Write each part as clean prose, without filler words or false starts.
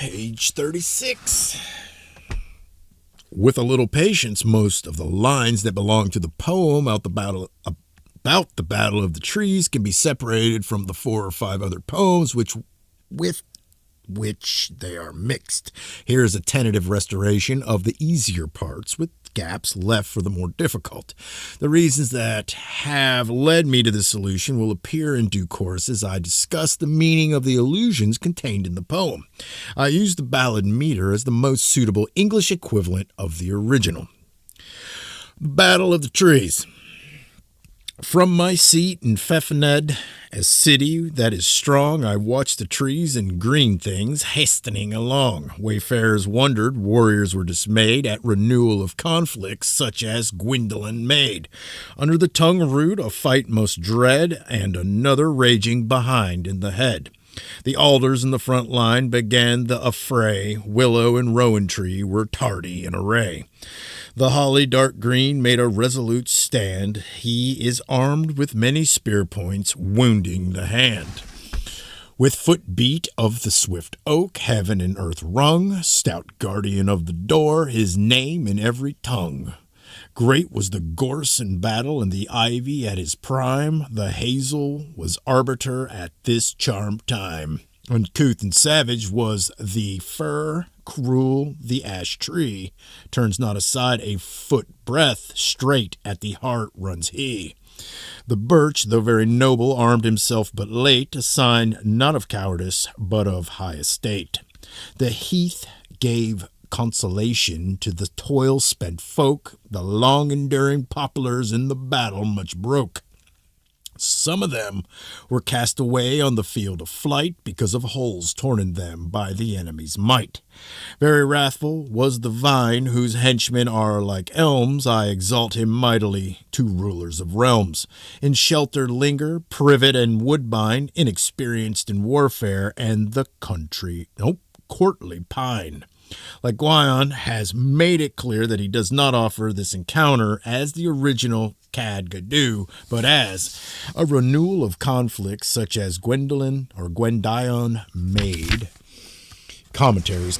Page 36. With a little patience, most of the lines that belong to the poem about the Battle of the Trees can be separated from the 4 or 5 other poems with which they are mixed. Here is a tentative restoration of the easier parts with gaps left for the more difficult. The reasons that have led me to this solution will appear in due course as I discuss the meaning of the allusions contained in the poem. I use the ballad meter as the most suitable English equivalent of the original. Battle of the Trees. From my seat in Pfeffened, a city that is strong, I watched the trees and green things hastening along. Wayfarers wondered, warriors were dismayed at renewal of conflicts such as Gwyndolin made. Under the tongue root, a fight most dread, and another raging behind in the head. The alders in the front line began the affray. Willow and rowan tree were tardy in array. The holly dark green made a resolute stand. He is armed with many spear points, wounding the hand. With foot beat of the swift oak, heaven and earth rung, stout guardian of the door, his name in every tongue. Great was the gorse in battle and the ivy at his prime. The hazel was arbiter at this charmed time. Uncouth and savage was the fir, cruel the ash tree. Turns not aside a foot breadth, straight at the heart runs he. The birch, though very noble, armed himself but late, a sign not of cowardice, but of high estate. The heath gave consolation to the toil-spent folk. The long-enduring poplars in the battle much broke. Some of them were cast away on the field of flight because of holes torn in them by the enemy's might. Very wrathful was the vine whose henchmen are like elms. I exalt him mightily, two rulers of realms. In shelter linger privet and woodbine, inexperienced in warfare, and the courtly pine. Like Guyon has made it clear that he does not offer this encounter as the original Cad Gadoo, but as a renewal of conflicts such as Gwyndolin or Gwendion made. Commentators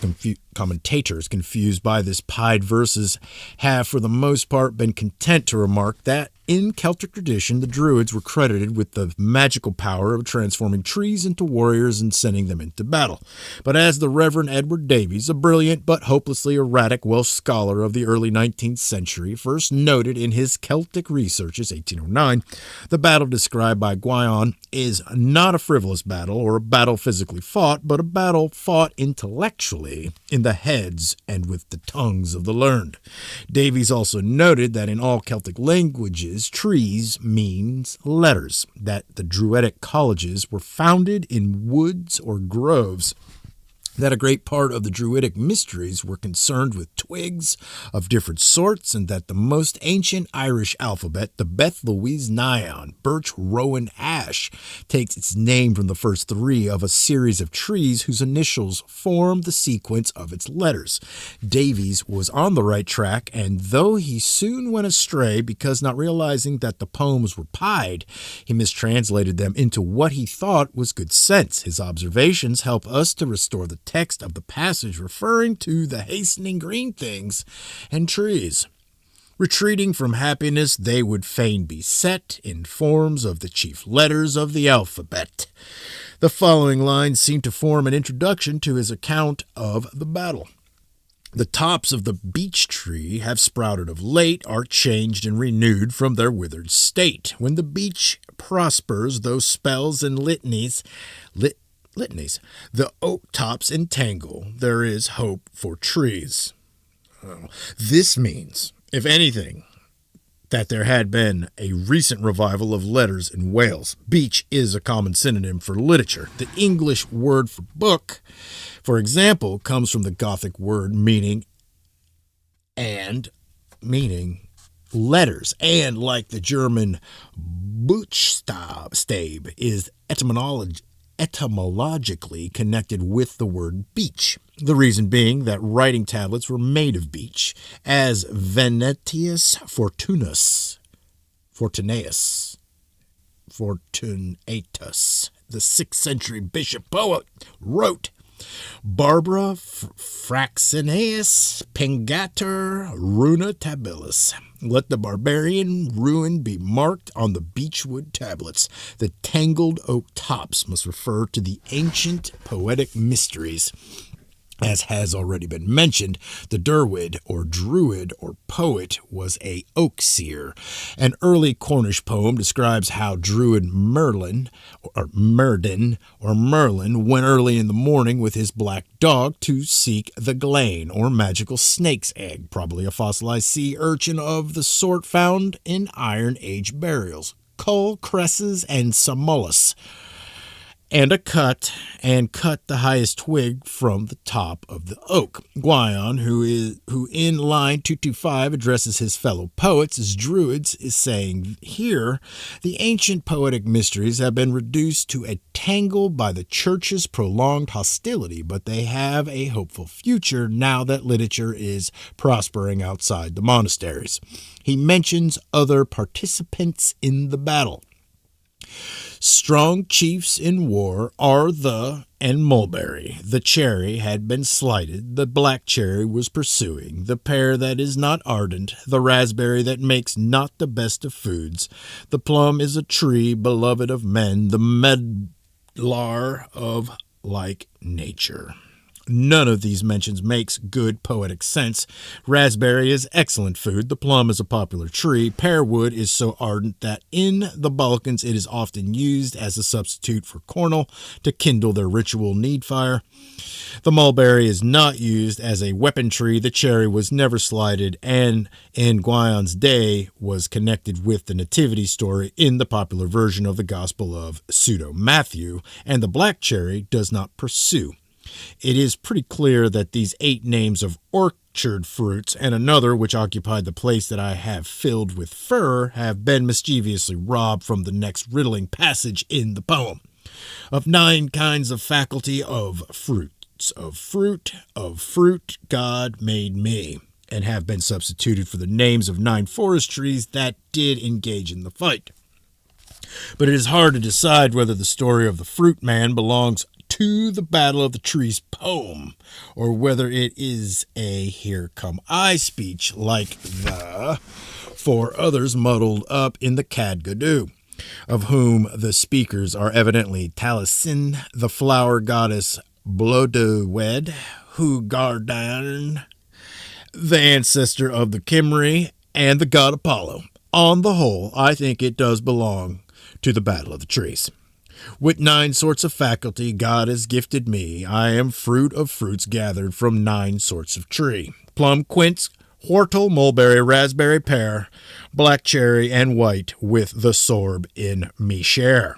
confused by this pied verses have for the most part been content to remark that in Celtic tradition the Druids were credited with the magical power of transforming trees into warriors and sending them into battle. But as the Reverend Edward Davies, a brilliant but hopelessly erratic Welsh scholar of the early 19th century, first noted in his Celtic Researches, 1809, the battle described by Guyon is not a frivolous battle or a battle physically fought, but a battle fought intellectually in the heads and with the tongues of the learned. Davies also noted that in all Celtic languages, trees means letters, that the Druidic colleges were founded in woods or groves, that a great part of the Druidic mysteries were concerned with twigs of different sorts, and that the most ancient Irish alphabet, the Beth Louise Nyan, birch, rowan, ash, takes its name from the first 3 of a series of trees whose initials form the sequence of its letters. Davies was on the right track, and though he soon went astray because not realizing that the poems were pied, he mistranslated them into what he thought was good sense. His observations help us to restore the text of the passage referring to the hastening green things and trees. Retreating from happiness, they would fain be set in forms of the chief letters of the alphabet. The following lines seem to form an introduction to his account of the battle. The tops of the beech tree have sprouted of late, are changed and renewed from their withered state. When the beech prospers, those spells and litanies, the oak tops entangle, there is hope for trees. This means, if anything, that there had been a recent revival of letters in Wales. Beech is a common synonym for literature. The English word for book, for example, comes from the Gothic word meaning letters, and like the German Buchstabe is etymologically connected with the word beech. The reason being that writing tablets were made of beech, as Venetius Fortunatus, the 6th century bishop poet, wrote, Barbara Fraxineus Pingater Runa Tabilis. Let the barbarian ruin be marked on the beechwood tablets. The tangled oak tops must refer to the ancient poetic mysteries. As has already been mentioned, the Derwid, or Druid, or poet, was a oak seer. An early Cornish poem describes how Druid Merlin went early in the morning with his black dog to seek the glane, or magical snake's egg, probably a fossilized sea urchin of the sort found in Iron Age burials, cull, cresses, and samolus, and cut the highest twig from the top of the oak. Guion, who in line 225 addresses his fellow poets as druids, is saying here, the ancient poetic mysteries have been reduced to a tangle by the church's prolonged hostility, but they have a hopeful future now that literature is prospering outside the monasteries. He mentions other participants in the battle. Strong chiefs in war are the and mulberry. The cherry had been slighted, the black cherry was pursuing, the pear that is not ardent, the raspberry that makes not the best of foods. The plum is a tree beloved of men, the medlar of like nature. None of these mentions makes good poetic sense. Raspberry is excellent food. The plum is a popular tree. Pear wood is so ardent that in the Balkans it is often used as a substitute for cornel to kindle their ritual need fire. The mulberry is not used as a weapon tree. The cherry was never slighted and in Guion's day was connected with the nativity story in the popular version of the Gospel of Pseudo-Matthew, and the black cherry does not pursue. It is pretty clear that these 8 names of orchard fruits and another which occupied the place that I have filled with fur have been mischievously robbed from the next riddling passage in the poem. Of 9 kinds of faculty of fruits, of fruit, God made me, and have been substituted for the names of 9 forest trees that did engage in the fight. But it is hard to decide whether the story of the fruit man belongs to the Battle of the Trees poem, or whether it is a Here Come I speech like the 4 others muddled up in the Cadgadoo, of whom the speakers are evidently Taliesin, the flower goddess Blodeuwed, Hugardarn, the ancestor of the Cymry, and the god Apollo. On the whole, I think it does belong to the Battle of the Trees. With 9 sorts of faculty God has gifted me, I am fruit of fruits gathered from 9 sorts of tree. Plum, quince, whortle, mulberry, raspberry, pear, black cherry, and white, with the sorb in me share.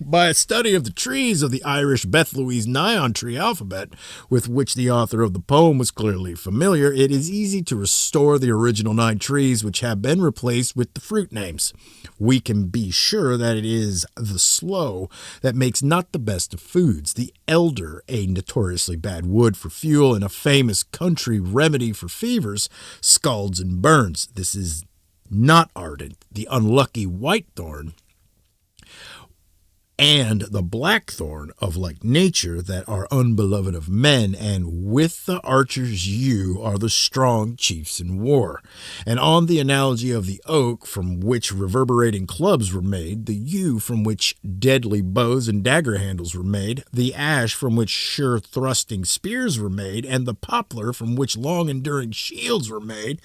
By a study of the trees of the Irish Beth Louise Nyon tree alphabet, with which the author of the poem was clearly familiar, it is easy to restore the original 9 trees which have been replaced with the fruit names. We can be sure that it is the sloe that makes not the best of foods, the elder, a notoriously bad wood for fuel and a famous country remedy for fevers, scalds and burns. This is not ardent, the unlucky whitethorn, and the blackthorn of like nature that are unbeloved of men, and with the archer's yew are the strong chiefs in war. And on the analogy of the oak from which reverberating clubs were made, the yew from which deadly bows and dagger handles were made, the ash from which sure thrusting spears were made, and the poplar from which long enduring shields were made,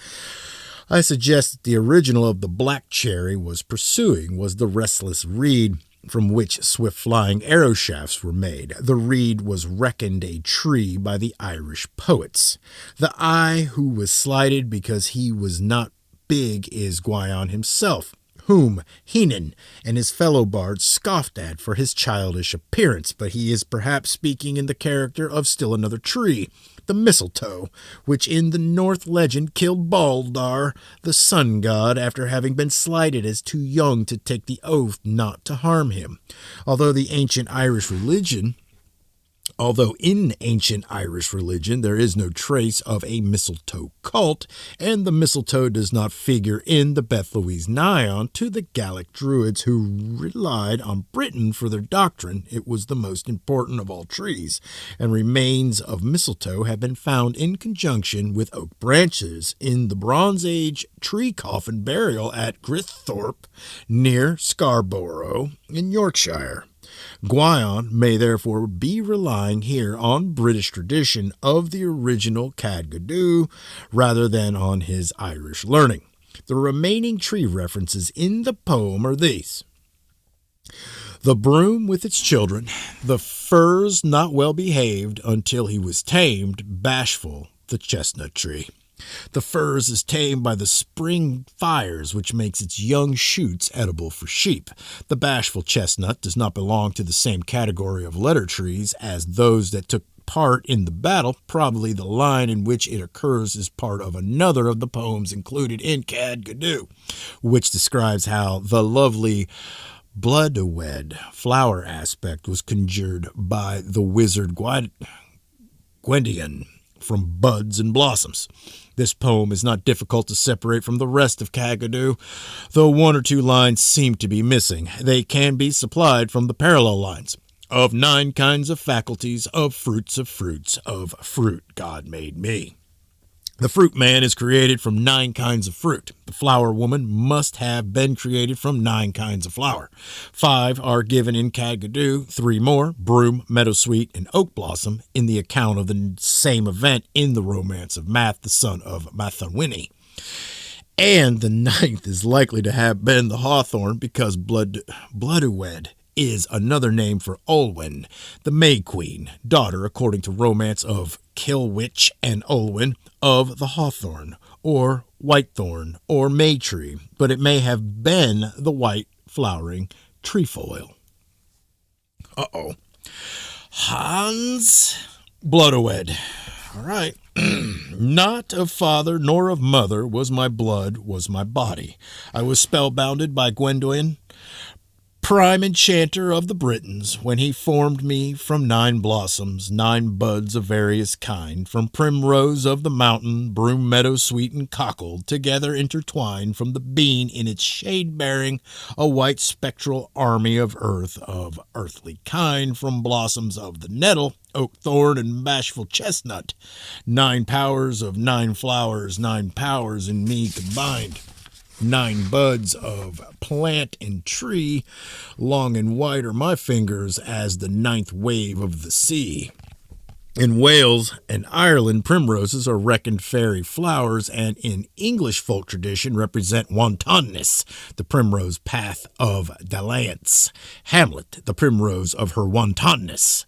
I suggest that the original of the black cherry was the restless reed, from which swift-flying arrow shafts were made. The reed was reckoned a tree by the Irish poets. The eye who was slighted because he was not big is Guion himself, whom Heenan and his fellow bards scoffed at for his childish appearance, but he is perhaps speaking in the character of still another tree, the mistletoe, which in the North legend killed Baldar, the sun god, after having been slighted as too young to take the oath not to harm him. Although the ancient Irish religion Although in ancient Irish religion there is no trace of a mistletoe cult, and the mistletoe does not figure in the Beth Louise Naion to the Gallic Druids who relied on Britain for their doctrine, it was the most important of all trees, and remains of mistletoe have been found in conjunction with oak branches in the Bronze Age tree coffin burial at Griththorpe near Scarborough in Yorkshire. Guyon may therefore be relying here on British tradition of the original Cadgadoo rather than on his Irish learning. The remaining tree references in the poem are these: the broom with its children, the firs not well behaved until he was tamed, bashful the chestnut tree. The furze is tamed by the spring fires, which makes its young shoots edible for sheep. The bashful chestnut does not belong to the same category of letter trees as those that took part in the battle. Probably the line in which it occurs is part of another of the poems included in Cadgadoo, which describes how the lovely blood-wed flower aspect was conjured by the wizard Gwendion from buds and blossoms. This poem is not difficult to separate from the rest of Cadgadoo, though one or two lines seem to be missing. They can be supplied from the parallel lines. Of 9 kinds of faculties, of fruit God made me. The fruit man is created from 9 kinds of fruit. The flower woman must have been created from 9 kinds of flower. 5 are given in Cadgadoo, 3 more, broom, meadowsweet, and oak blossom, in the account of the same event in the romance of Math, the son of Mathawini. And the 9th is likely to have been the hawthorn because Bloodywed is another name for Olwen, the May Queen, daughter, according to romance of Kilwich and Olwen, of the hawthorn, or whitethorn, or May tree, but it may have been the white flowering trefoil. Hans Bloodowed. All right. Not of father nor of mother was my blood, was my body. I was spellbounded by Gwendolen, prime enchanter of the Britons, when he formed me from 9 blossoms, 9 buds of various kind, from primrose of the mountain, broom, meadow, sweet, and cockle, together intertwined, from the bean in its shade bearing, a white spectral army of earth, of earthly kind, from blossoms of the nettle, oak, thorn, and bashful chestnut, 9 powers of 9 flowers, 9 powers in me combined. 9 buds of plant and tree, long and white are my fingers as the 9th wave of the sea. In Wales and Ireland, primroses are reckoned fairy flowers, and in English folk tradition represent wantonness, the primrose path of dalliance. Hamlet, the primrose of her wantonness.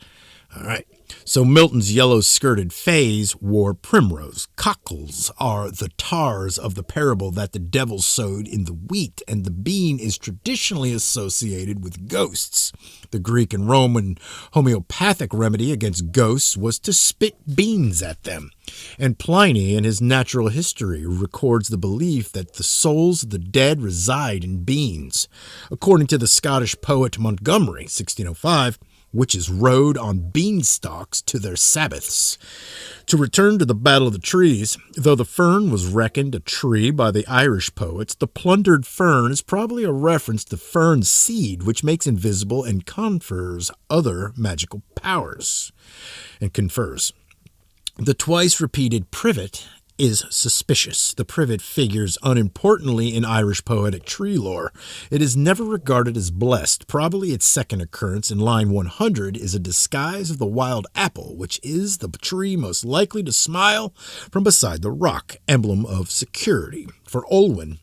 All right. So Milton's yellow-skirted fays wore primrose. Cockles are the tars of the parable that the devil sowed in the wheat, and the bean is traditionally associated with ghosts. The Greek and Roman homeopathic remedy against ghosts was to spit beans at them. And Pliny, in his Natural History, records the belief that the souls of the dead reside in beans. According to the Scottish poet Montgomery, 1605, witches rode on beanstalks to their Sabbaths. To return to the Battle of the Trees, though the fern was reckoned a tree by the Irish poets, the plundered fern is probably a reference to fern seed, which makes invisible and confers other magical powers. The twice repeated privet is suspicious. The privet figures unimportantly in Irish poetic tree lore. It is never regarded as blessed. Probably its second occurrence in line 100 is a disguise of the wild apple, which is the tree most likely to smile from beside the rock, emblem of security. For Olwen,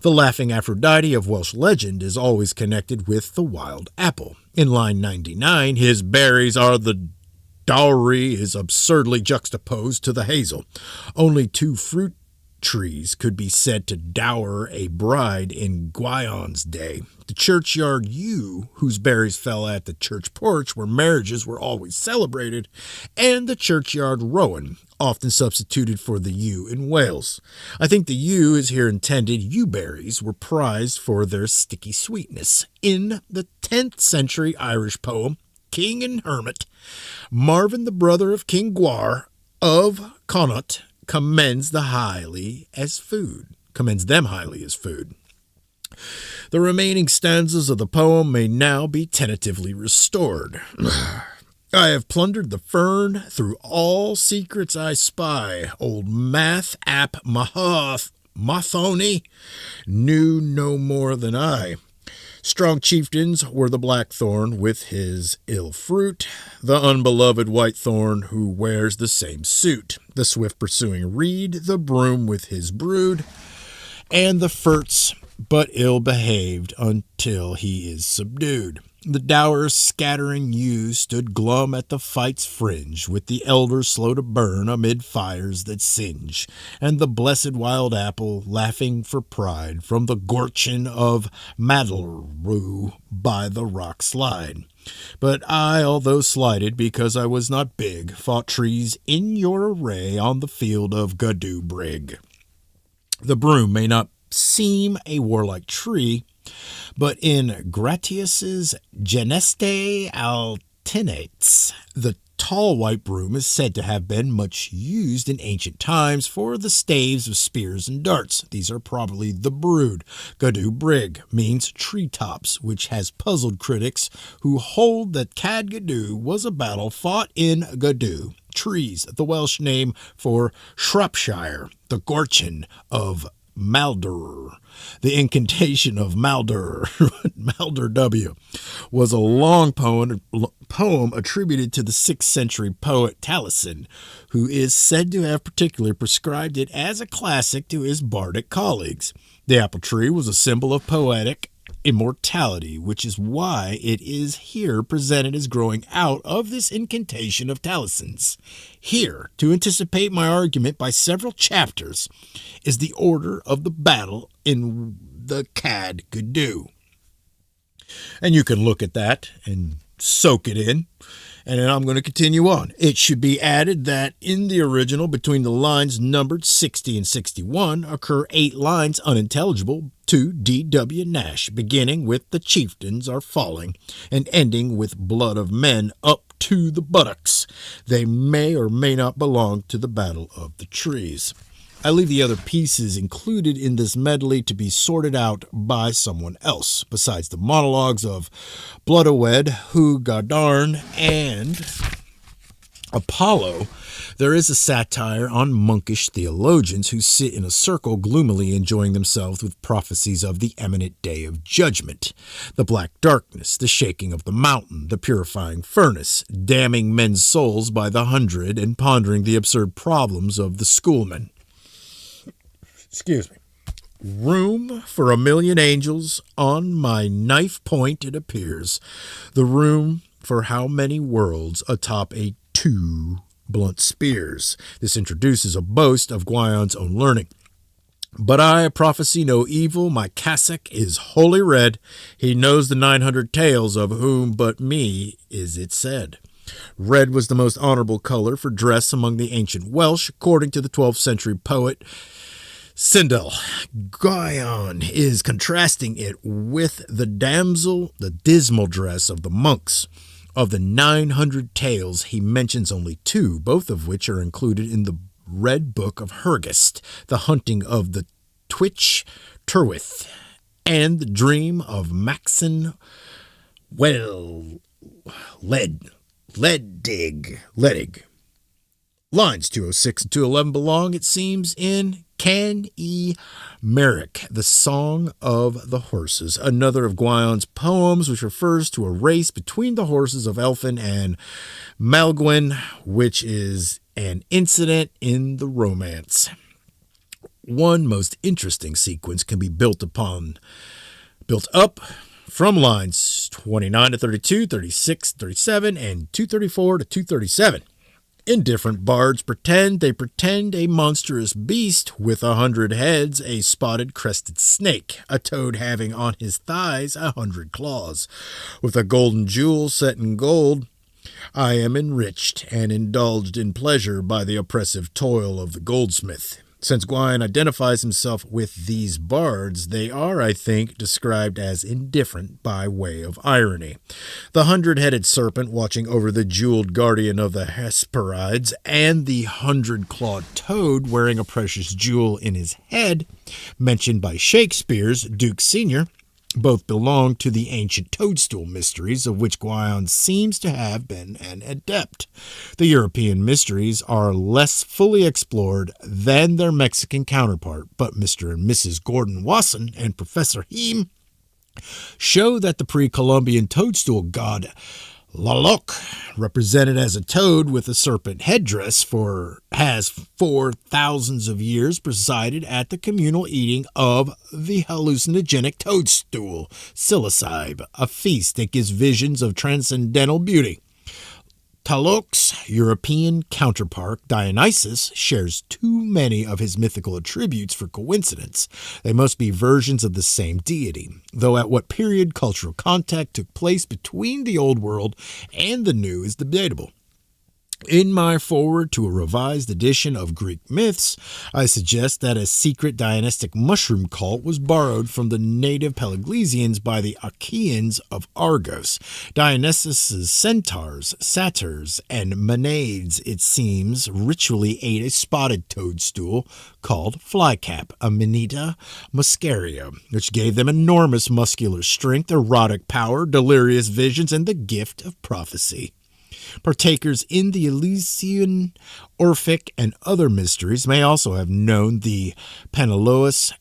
the laughing Aphrodite of Welsh legend is always connected with the wild apple. In line 99, his berries are the dowry is absurdly juxtaposed to the hazel. Only 2 fruit trees could be said to dower a bride in Guyon's day. The churchyard yew, whose berries fell at the church porch where marriages were always celebrated, and the churchyard rowan, often substituted for the yew in Wales. I think the yew is here intended. Yewberries were prized for their sticky sweetness. In the 10th century Irish poem, king and hermit, Marvin, the brother of King Gwar of Connaught, commends them highly as food. The remaining stanzas of the poem may now be tentatively restored. I have plundered the fern, through all secrets I spy. Old Math Ap Mathoni knew no more than I. Strong chieftains were the blackthorn with his ill fruit, the unbeloved whitethorn who wears the same suit, the swift pursuing reed, the broom with his brood, and the firts but ill-behaved until he is subdued. The dour scattering yew stood glum at the fight's fringe, with the elders slow to burn amid fires that singe, and the blessed wild apple laughing for pride from the gorchin of Madleroo by the rock slide. But I, although slighted because I was not big, fought trees in your array on the field of Gadoo Brig. The broom may not seem a warlike tree, but in Gratius's Geneste Altinates, the tall white broom is said to have been much used in ancient times for the staves of spears and darts. These are probably the brood. Gadoo Brig means treetops, which has puzzled critics who hold that Cad Gadoo was a battle fought in Gadoo. Trees, the Welsh name for Shropshire, the Gorchin of Maldur. The incantation of Maldur, Maldur W, was a long poem attributed to the 6th century poet Taliesin, who is said to have particularly prescribed it as a classic to his bardic colleagues. The apple tree was a symbol of poetic immortality, which is why it is here presented as growing out of this incantation of Taliesin's. Here, to anticipate my argument by several chapters, is the order of the battle in the Cad Gadoo. And you can look at that and soak it in. And then I'm going to continue on. It should be added that in the original, between the lines numbered 60 and 61, occur 8 lines unintelligible to D.W. Nash, beginning with "the chieftains are falling" and ending with "blood of men up to the buttocks." They may or may not belong to the Battle of the Trees. I leave the other pieces included in this medley to be sorted out by someone else. Besides the monologues of Bloodawed, Hu Gardarn, and Apollo, there is a satire on monkish theologians who sit in a circle gloomily enjoying themselves with prophecies of the imminent day of judgment, the black darkness, the shaking of the mountain, the purifying furnace, damning men's souls by the hundred, and pondering the absurd problems of the schoolmen. Excuse me. Room for a million angels, on my knife point it appears. The room for how many worlds atop a 2 blunt spears. This introduces a boast of Gwyon's own learning. But I prophesy no evil, my cassock is holy red. He knows the 900 tales, of whom but me is it said. Red was the most honorable color for dress among the ancient Welsh, according to the 12th century poet Sindel. Gwion is contrasting it with the dismal dress of the monks. Of the 900 tales, he mentions only 2, both of which are included in the Red Book of Hergest, the hunting of the Twitch Tyrwith, and the dream of Maxon Ledig. Lines 206 and 211 belong, it seems, in Can E. Merrick, the Song of the Horses, another of Gwyon's poems, which refers to a race between the horses of Elphin and Malgwyn, which is an incident in the romance. One most interesting sequence can be built up from lines 29 to 32, 36, 37, and 234 to 237. Indifferent bards pretend a monstrous beast with 100 heads, a spotted crested snake, a toad having on his thighs 100 claws. With a golden jewel set in gold, I am enriched and indulged in pleasure by the oppressive toil of the goldsmith. Since Gwion identifies himself with these bards, they are, I think, described as indifferent by way of irony. The 100-headed serpent watching over the jeweled guardian of the Hesperides and the 100-clawed toad wearing a precious jewel in his head, mentioned by Shakespeare's Duke Sr., both belong to the ancient toadstool mysteries, of which Gwion seems to have been an adept. The European mysteries are less fully explored than their Mexican counterpart, but Mr. and Mrs. Gordon Wasson and Professor Heem show that the pre-Columbian toadstool god Tlaloc, represented as a toad with a serpent headdress, has for thousands of years presided at the communal eating of the hallucinogenic toadstool, psilocybe, a feast that gives visions of transcendental beauty. Tlaloc's European counterpart, Dionysus, shares too many of his mythical attributes for coincidence. They must be versions of the same deity, though at what period cultural contact took place between the Old World and the New is debatable. In my foreword to a revised edition of Greek myths, I suggest that a secret Dionysic mushroom cult was borrowed from the native Pelagesians by the Achaeans of Argos. Dionysus' centaurs, satyrs, and Maenades, it seems, ritually ate a spotted toadstool called flycap, Amanita muscaria, which gave them enormous muscular strength, erotic power, delirious visions, and the gift of prophecy. Partakers in the Elysian, Orphic, and other mysteries may also have known the Penalous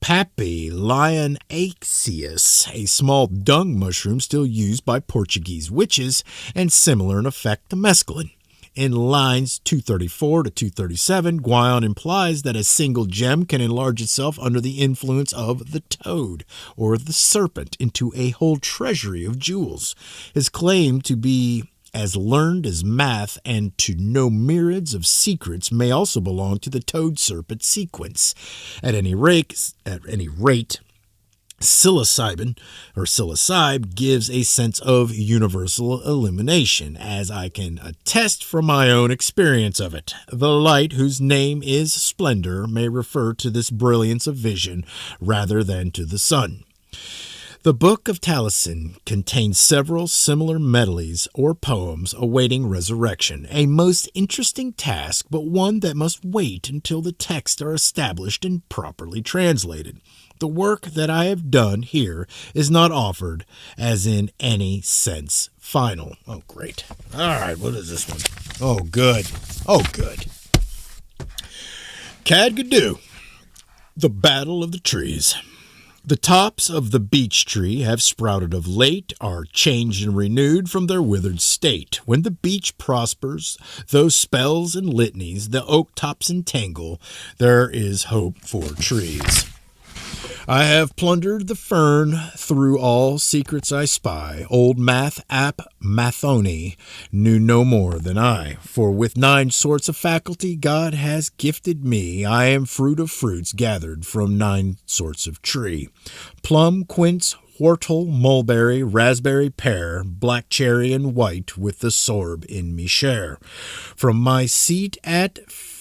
papilionaceus, a small dung mushroom still used by Portuguese witches and similar in effect to mescaline. In lines 234 to 237, Gwion implies that a single gem can enlarge itself under the influence of the toad or the serpent into a whole treasury of jewels. His claim to be as learned as math and to know myriads of secrets may also belong to the toad-serpent sequence. At any rate, psilocybe gives a sense of universal illumination, as I can attest from my own experience of it. The light, whose name is splendor, may refer to this brilliance of vision rather than to the sun. The Book of Taliesin contains several similar medleys or poems awaiting resurrection, a most interesting task, but one that must wait until the texts are established and properly translated. The work that I have done here is not offered as in any sense final. Oh, great. All right, what is this one? Oh, good. Oh, good. Cadgadoo, the Battle of the Trees. The tops of the beech tree have sprouted of late, are changed and renewed from their withered state. When the beech prospers, those spells and litanies, the oak tops entangle, there is hope for trees. I have plundered the fern through all secrets I spy. Old Math Ap Mathoni knew no more than I. For with 9 sorts of faculty God has gifted me, I am fruit of fruits gathered from 9 sorts of tree. Plum, quince, whortle, mulberry, raspberry, pear, black cherry, and white, with the sorb in me share. From my seat at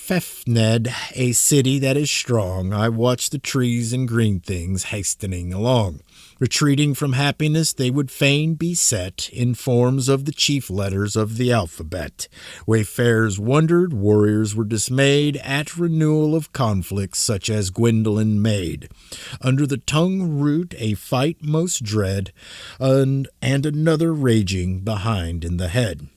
Fefned, a city that is strong, I watch the trees and green things hastening along. Retreating from happiness, they would fain be set in forms of the chief letters of the alphabet. Wayfarers wondered, warriors were dismayed at renewal of conflicts such as Gwendolen made. Under the tongue root a fight most dread, and another raging behind in the head.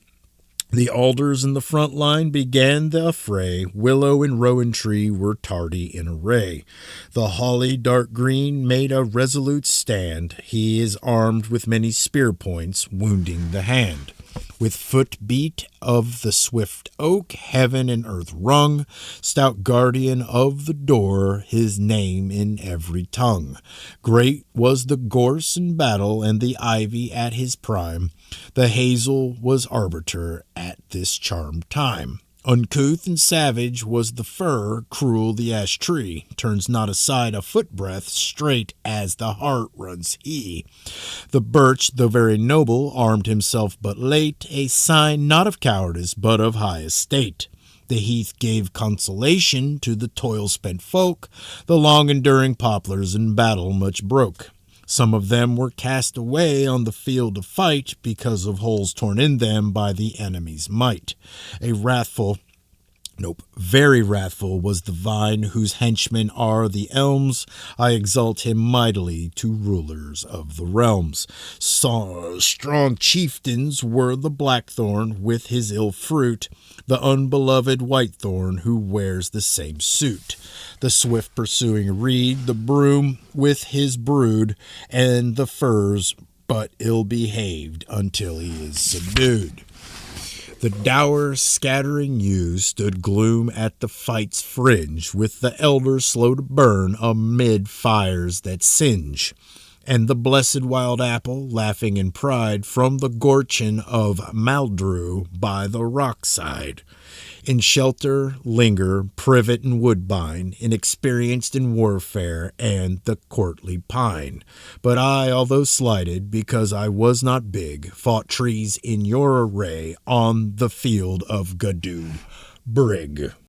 The alders in the front line began the affray. Willow and rowan tree were tardy in array. The holly, dark green, made a resolute stand. He is armed with many spear points, wounding the hand. With foot beat of the swift oak, heaven and earth rung, stout guardian of the door, his name in every tongue. Great was the gorse in battle, and the ivy at his prime. The hazel was arbiter at this charmed time. Uncouth and savage was the fir, cruel the ash tree, turns not aside a foot-breadth, straight as the heart runs he. The birch, though very noble, armed himself but late, a sign not of cowardice but of high estate. The heath gave consolation to the toil-spent folk. The long-enduring poplars in battle much broke. Some of them were cast away on the field of fight because of holes torn in them by the enemy's might. Very wrathful was the vine whose henchmen are the elms. I exalt him mightily to rulers of the realms. Strong chieftains were the blackthorn with his ill fruit, the unbeloved whitethorn who wears the same suit, the swift pursuing reed, the broom with his brood, and the firs but ill-behaved until he is subdued. The dour scattering yew stood gloom at the fight's fringe, with the elders slow to burn amid fires that singe, and the blessed wild apple, laughing in pride, from the gorchin of Maldrew by the rockside. In shelter linger privet and woodbine, inexperienced in warfare and the courtly pine. But I, although slighted, because I was not big, fought trees in your array on the field of Gadoo Brig.